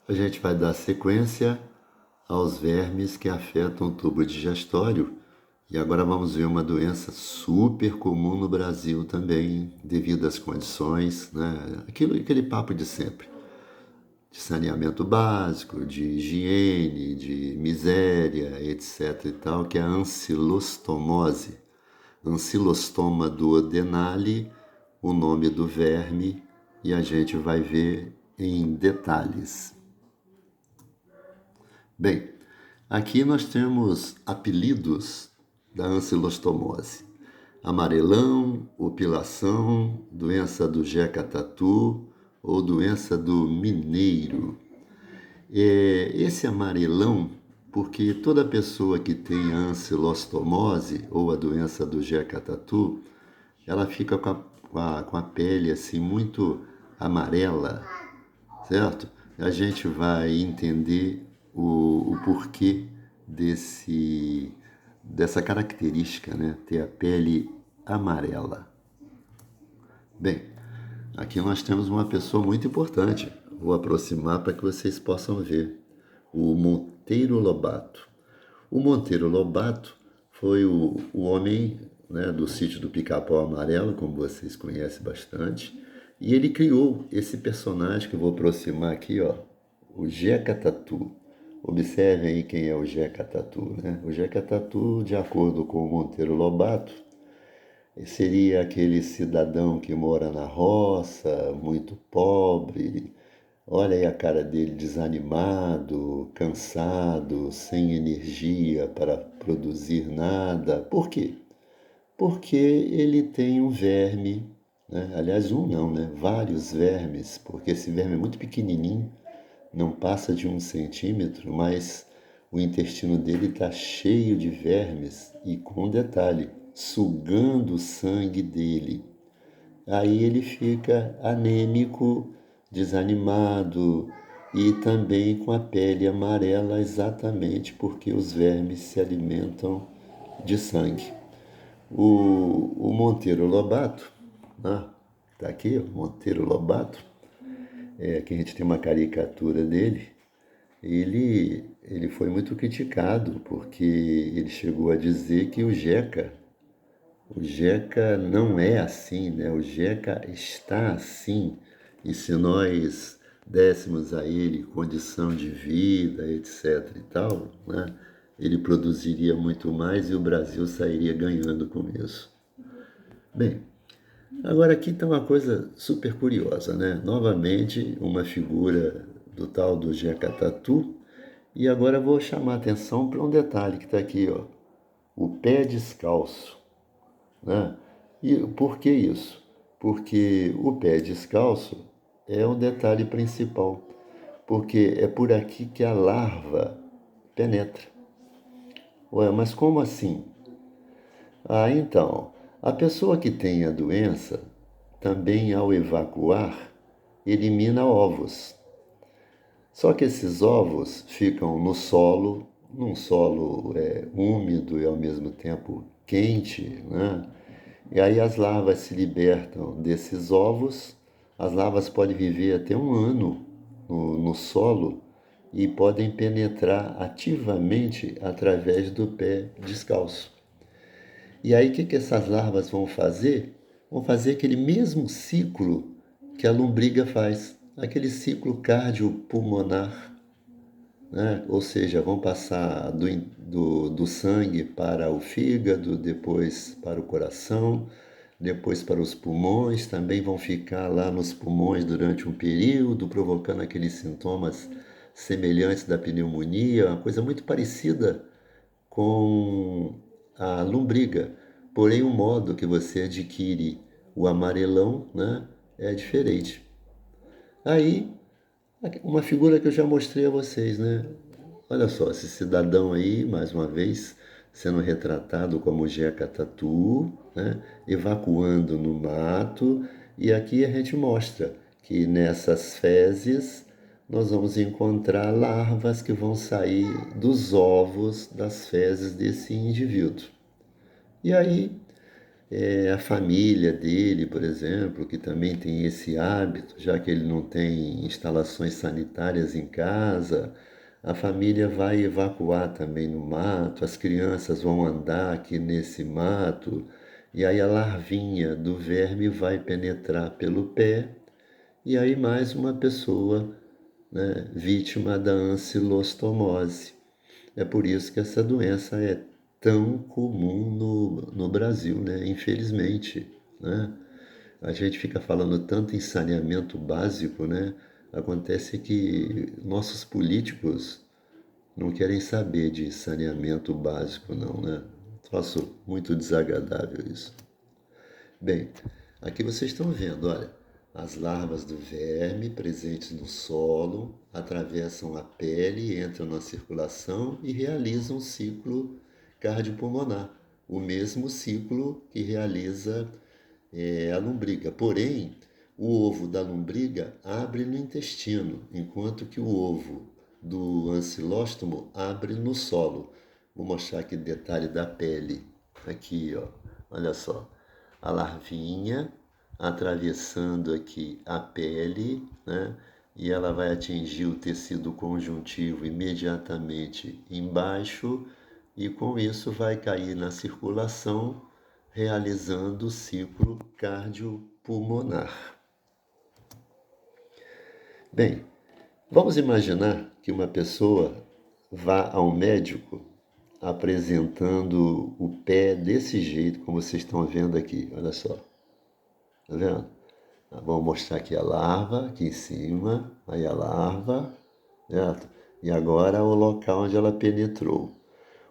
A gente vai dar sequência aos vermes que afetam o tubo digestório e agora vamos ver uma doença super comum no Brasil também, devido às condições, né? Aquele papo de sempre, de saneamento básico, de higiene, de miséria, etc. e tal, que é a ancilostomose. Ancilostoma duodenale, o nome do verme, e a gente vai ver em detalhes. Bem, aqui nós temos apelidos da ancilostomose: amarelão, opilação, doença do Jeca-Tatu ou doença do mineiro. Esse amarelão, porque toda pessoa que tem a ancilostomose ou a doença do Jeca-Tatu, ela fica com a pele assim muito amarela, certo? A gente vai entender o porquê dessa característica, né? Ter a pele amarela. Bem, aqui nós temos uma pessoa muito importante. Vou aproximar para que vocês possam ver. O Monteiro Lobato. O Monteiro Lobato foi o homem, né, do sítio do Pica-Pau Amarelo, como vocês conhecem bastante, e ele criou esse personagem que eu vou aproximar aqui, ó, o Jeca Tatu. Observem aí quem é o Jeca Tatu, né? O Jeca Tatu, de acordo com o Monteiro Lobato, seria aquele cidadão que mora na roça, muito pobre. Olha aí a cara dele, desanimado, cansado, sem energia para produzir nada. Por quê? Porque ele tem um verme, né? Aliás, um não, né? Vários vermes, porque esse verme é muito pequenininho, não passa de 1 centímetro, mas o intestino dele está cheio de vermes e, com um detalhe, sugando o sangue dele. Aí ele fica anêmico, desanimado e também com a pele amarela, exatamente porque os vermes se alimentam de sangue. O Monteiro Lobato, né? Tá aqui, o Monteiro Lobato, aqui a gente tem uma caricatura dele. Ele foi muito criticado porque ele chegou a dizer que o Jeca não é assim, né? O Jeca está assim. E se nós dessemos a ele condição de vida, etc e tal, né? Ele produziria muito mais e o Brasil sairia ganhando com isso. Bem, agora aqui está uma coisa super curiosa, né? Novamente, uma figura do tal do Jeca Tatu. E agora eu vou chamar a atenção para um detalhe que está aqui, ó. O pé descalço, né? E por que isso? Porque o pé descalço é um detalhe principal, porque é por aqui que a larva penetra. Ué, mas como assim? Ah, então, a pessoa que tem a doença, também ao evacuar, elimina ovos. Só que esses ovos ficam no solo, num solo úmido e ao mesmo tempo quente, né? E aí as larvas se libertam desses ovos. As larvas podem viver até 1 ano no solo e podem penetrar ativamente através do pé descalço. E aí o que essas larvas vão fazer? Vão fazer aquele mesmo ciclo que a lombriga faz, aquele ciclo cardiopulmonar, né? Ou seja, vão passar do sangue para o fígado, depois para o coração, depois para os pulmões, também vão ficar lá nos pulmões durante um período, provocando aqueles sintomas semelhantes da pneumonia, uma coisa muito parecida com a lombriga. Porém, o modo que você adquire o amarelão, né, é diferente. Aí, uma figura que eu já mostrei a vocês, né? Olha só, esse cidadão aí, mais uma vez, sendo retratado como Jeca Tatu, né? Evacuando no mato. E aqui a gente mostra que nessas fezes nós vamos encontrar larvas que vão sair dos ovos das fezes desse indivíduo. E aí A família dele, por exemplo, que também tem esse hábito, já que ele não tem instalações sanitárias em casa, a família vai evacuar também no mato, as crianças vão andar aqui nesse mato, e aí a larvinha do verme vai penetrar pelo pé, e aí mais uma pessoa, né, vítima da ancilostomose. É por isso que essa doença é tão comum no Brasil, né? Infelizmente, né? A gente fica falando tanto em saneamento básico, né? Acontece que nossos políticos não querem saber de saneamento básico, não, né? Troço muito desagradável isso. Bem, aqui vocês estão vendo, olha, as larvas do verme presentes no solo atravessam a pele, entram na circulação e realizam um ciclo cardiopulmonar, o mesmo ciclo que realiza a lombriga. Porém, o ovo da lombriga abre no intestino, enquanto que o ovo do ancilóstomo abre no solo. Vou mostrar aqui detalhe da pele. Aqui, ó. Olha só. A larvinha atravessando aqui a pele, né? E ela vai atingir o tecido conjuntivo imediatamente embaixo e com isso vai cair na circulação, realizando o ciclo cardiopulmonar. Bem, vamos imaginar que uma pessoa vá ao médico apresentando o pé desse jeito, como vocês estão vendo aqui, olha só. Tá vendo? Vamos mostrar aqui a larva, aqui em cima, aí a larva, certo? E agora o local onde ela penetrou.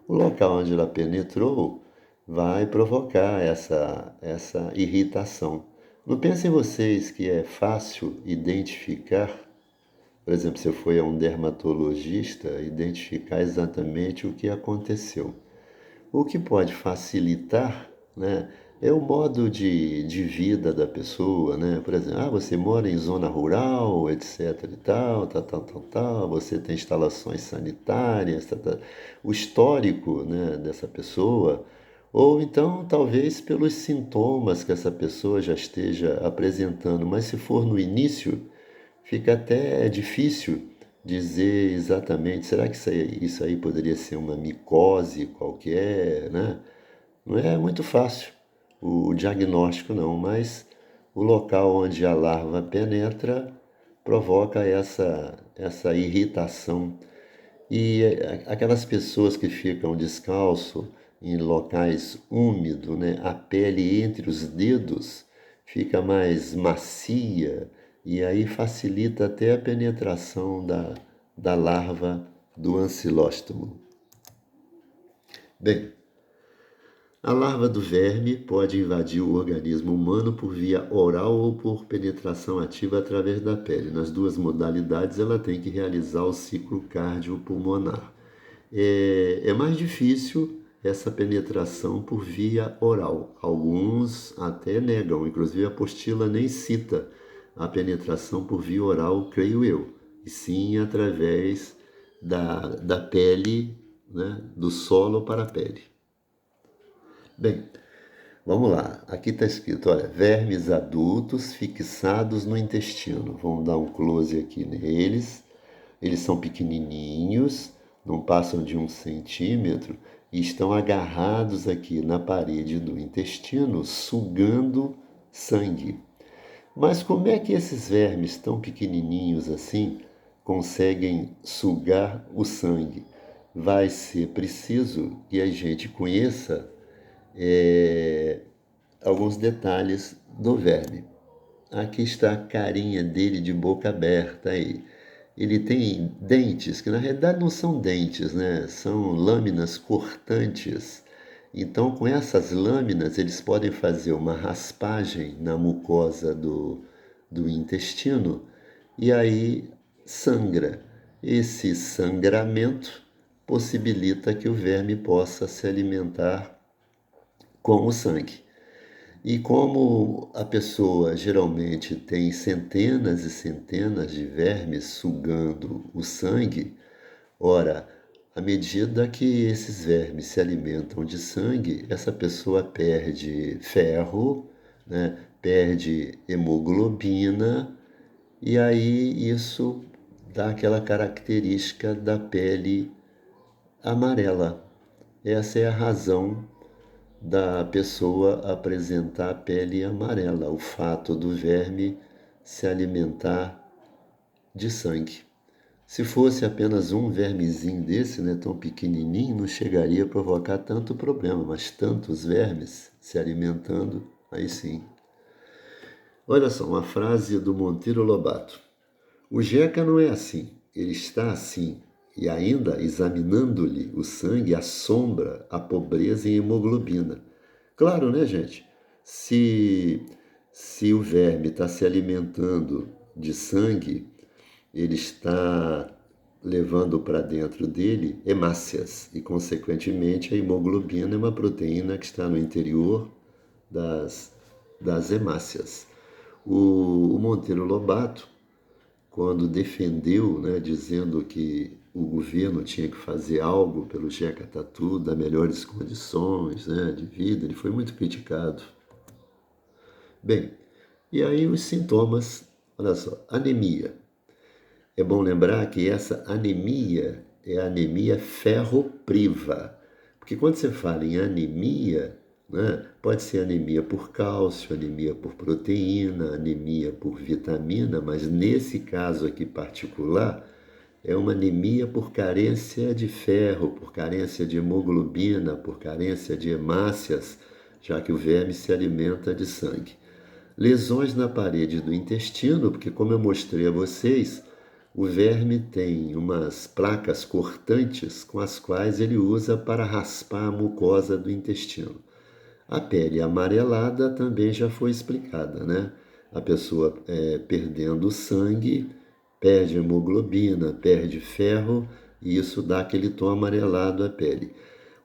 O local onde ela penetrou vai provocar essa irritação. Não pensem vocês que é fácil identificar, por exemplo, se eu for a um dermatologista, identificar exatamente o que aconteceu. O que pode facilitar, né, é o modo de vida da pessoa, né? Por exemplo, você mora em zona rural, etc e tal, você tem instalações sanitárias, o histórico, né, dessa pessoa, ou então talvez pelos sintomas que essa pessoa já esteja apresentando, mas se for no início, fica até difícil dizer exatamente, será que isso aí poderia ser uma micose qualquer, né? Não é muito fácil o diagnóstico não, mas o local onde a larva penetra provoca essa irritação. E aquelas pessoas que ficam descalço em locais úmidos, né, a pele entre os dedos fica mais macia e aí facilita até a penetração da larva do ancilóstomo. Bem, a larva do verme pode invadir o organismo humano por via oral ou por penetração ativa através da pele. Nas duas modalidades, ela tem que realizar o ciclo cardiopulmonar. É mais difícil essa penetração por via oral. Alguns até negam, inclusive a apostila nem cita a penetração por via oral, creio eu, e sim através da pele, né, do solo para a pele. Bem, vamos lá. Aqui está escrito, olha, vermes adultos fixados no intestino. Vamos dar um close aqui neles. Eles são pequenininhos, não passam de 1 centímetro e estão agarrados aqui na parede do intestino, sugando sangue. Mas como é que esses vermes tão pequenininhos assim conseguem sugar o sangue? Vai ser preciso que a gente conheça alguns detalhes do verme. Aqui está a carinha dele de boca aberta aí. Ele tem dentes, que na realidade não são dentes, né? São lâminas cortantes. Então, com essas lâminas, eles podem fazer uma raspagem na mucosa do intestino e aí sangra. Esse sangramento possibilita que o verme possa se alimentar com o sangue. E como a pessoa geralmente tem centenas e centenas de vermes sugando o sangue, ora, À medida que esses vermes se alimentam de sangue, essa pessoa perde ferro, né? Perde hemoglobina, e aí isso dá aquela característica da pele amarela. Essa é a razão da pessoa apresentar a pele amarela, o fato do verme se alimentar de sangue. Se fosse apenas um vermezinho desse, né, tão pequenininho, não chegaria a provocar tanto problema, mas tantos vermes se alimentando, aí sim. Olha só, uma frase do Monteiro Lobato. O Jeca não é assim, ele está assim, e ainda, examinando-lhe o sangue, assombra a pobreza em hemoglobina. Claro, né, gente? Se, se o verme está se alimentando de sangue, ele está levando para dentro dele hemácias, e, consequentemente, a hemoglobina é uma proteína que está no interior das hemácias. O Monteiro Lobato, quando defendeu, né, dizendo que o governo tinha que fazer algo pelo Jeca Tatu, dar melhores condições, né, de vida, ele foi muito criticado. Bem, e aí os sintomas, olha só, anemia. É bom lembrar que essa anemia é a anemia ferropriva, porque quando você fala em anemia, né, pode ser anemia por cálcio, anemia por proteína, anemia por vitamina, mas nesse caso aqui particular, é uma anemia por carência de ferro, por carência de hemoglobina, por carência de hemácias, já que o verme se alimenta de sangue. Lesões na parede do intestino, porque como eu mostrei a vocês, o verme tem umas placas cortantes com as quais ele usa para raspar a mucosa do intestino. A pele amarelada também já foi explicada, né? A pessoa perdendo sangue, perde hemoglobina, perde ferro, e isso dá aquele tom amarelado à pele.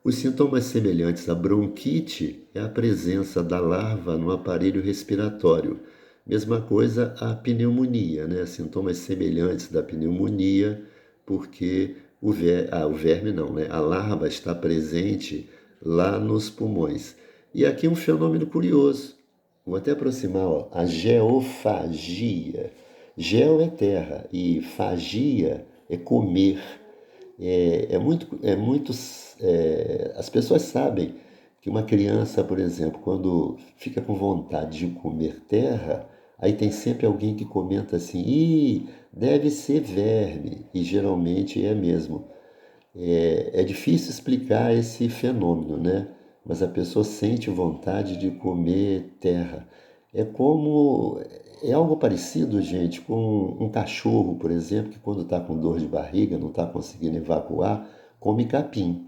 Os sintomas semelhantes à bronquite é a presença da larva no aparelho respiratório. Mesma coisa a pneumonia, né? Sintomas semelhantes da pneumonia, porque o verme não, né? A larva está presente lá nos pulmões. E aqui um fenômeno curioso. Vou até aproximar, ó, a geofagia. Geo é terra e fagia é comer. As pessoas sabem que uma criança, por exemplo, quando fica com vontade de comer terra, aí tem sempre alguém que comenta assim: Ih, deve ser verme, e geralmente é mesmo. É difícil explicar esse fenômeno, né? Mas a pessoa sente vontade de comer terra. É como. É algo parecido, gente, com um cachorro, por exemplo, que quando está com dor de barriga, não está conseguindo evacuar, come capim.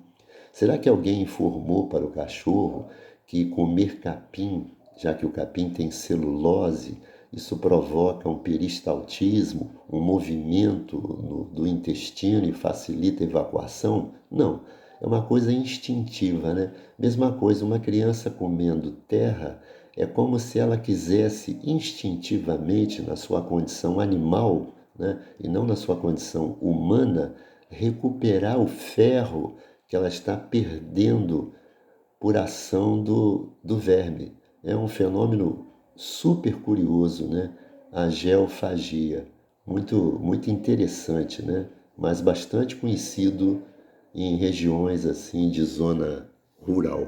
Será que alguém informou para o cachorro que comer capim, já que o capim tem celulose, isso provoca um peristaltismo, um movimento do intestino e facilita a evacuação? Não, é uma coisa instintiva, né? Mesma coisa, uma criança comendo terra é como se ela quisesse instintivamente, na sua condição animal, né, e não na sua condição humana, recuperar o ferro que ela está perdendo por ação do verme. É um fenômeno super curioso, né? A geofagia. Muito, muito interessante, né? Mas bastante conhecido em regiões assim de zona rural.